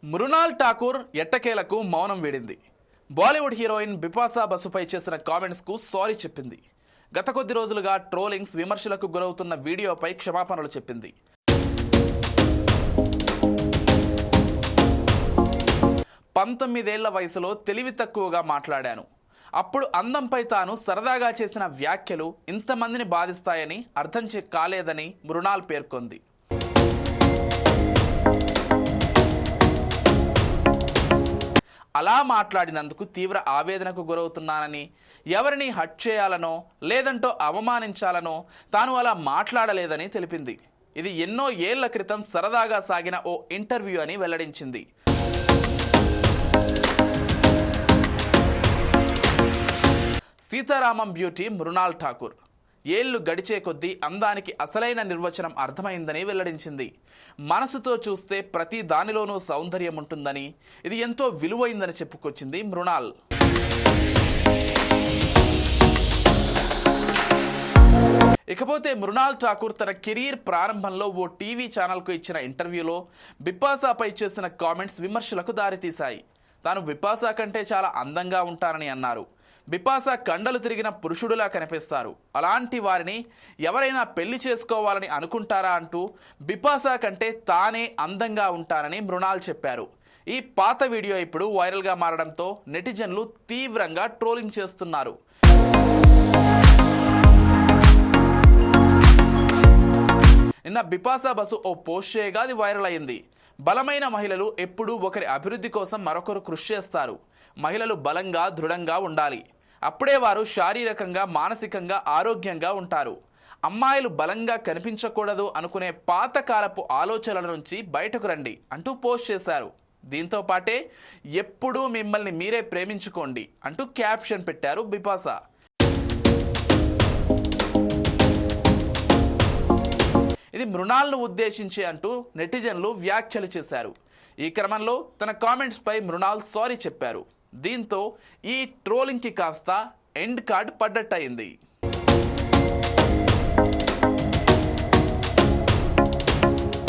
మృణాల్ ఠాకూర్ ఎట్టకేలకు మౌనం వీడింది. బాలీవుడ్ హీరోయిన్ బిపాసా బసుపై చేసిన కామెంట్స్కు సారీ చెప్పింది. గత కొద్ది రోజులుగా ట్రోలింగ్స్ విమర్శలకు గురవుతున్న వీడియోపై క్షమాపణలు చెప్పింది. "19 ఏళ్ల వయసులో తెలివి తక్కువగా మాట్లాడాను. అప్పుడు అందంపై తాను సరదాగా చేసిన వ్యాఖ్యలు ఇంతమందిని బాధిస్తాయని అర్థం కాలేదని మృణాల్ పేర్కొంది. అలా మాట్లాడినందుకు తీవ్ర ఆవేదనకు గురవుతున్నానని, ఎవరిని హట్ చేయాలనో లేదంటో అవమానించాలనో తాను అలా మాట్లాడలేదని తెలిపింది. ఇది ఎన్నో ఏళ్ల క్రితం సరదాగా సాగిన ఓ ఇంటర్వ్యూ అని వెల్లడించింది. సీతారామం బ్యూటీ మృణాల్ ఠాకూర్. ఏళ్లు గడిచే కొద్దీ అందానికి అసలైన నిర్వచనం అర్థమైందని వెల్లడించింది. మనసుతో చూస్తే ప్రతి దానిలోనూ సౌందర్యం ఉంటుందని, ఇది ఎంతో విలువైందని చెప్పుకొచ్చింది మృణాల్. ఇకపోతే మృణాల్ ఠాకూర్ తన కెరీర్ ప్రారంభంలో ఓ టీవీ ఛానల్కు ఇచ్చిన ఇంటర్వ్యూలో బిపాసాపై చేసిన కామెంట్స్ విమర్శలకు దారితీశాయి. తాను బిపాసా కంటే చాలా అందంగా ఉంటానని అన్నారు. బిపాసా కండలు తిరిగిన పురుషుడులా కనిపిస్తారు. అలాంటి వారిని ఎవరైనా పెళ్లి చేసుకోవాలని అనుకుంటారా అంటూ బిపాసా కంటే తానే అందంగా ఉంటానని మృణాల్ చెప్పారు. ఈ పాత వీడియో ఇప్పుడు వైరల్గా మారడంతో నెటిజన్లు తీవ్రంగా ట్రోలింగ్ చేస్తున్నారు. నిన్న బిపాసా బసు ఓ పోస్ట్ చేయగా అది వైరల్ అయింది. బలమైన మహిళలు ఎప్పుడూ ఒకరి అభివృద్ధి కోసం మరొకరు కృషి చేస్తారు. మహిళలు బలంగా దృఢంగా ఉండాలి. అప్పుడే వారు శారీరకంగా మానసికంగా ఆరోగ్యంగా ఉంటారు. అమ్మాయిలు బలంగా కనిపించకూడదు అనుకునే పాతకాలపు ఆలోచనల నుంచి బయటకు రండి అంటూ పోస్ట్ చేశారు. దీంతో పాటే ఎప్పుడూ మిమ్మల్ని మీరే ప్రేమించుకోండి అంటూ క్యాప్షన్ పెట్టారు బిపాసా. ఇది మృణాల్ను ఉద్దేశించి అంటూ నెటిజన్లు వ్యాఖ్యలు చేశారు. ఈ క్రమంలో తన కామెంట్స్పై మృణాల్ సారీ చెప్పారు. దీంతో ఈ ట్రోలింగ్కి కాస్త ఎండ్ కార్డ్ పడ్డట్టయింది.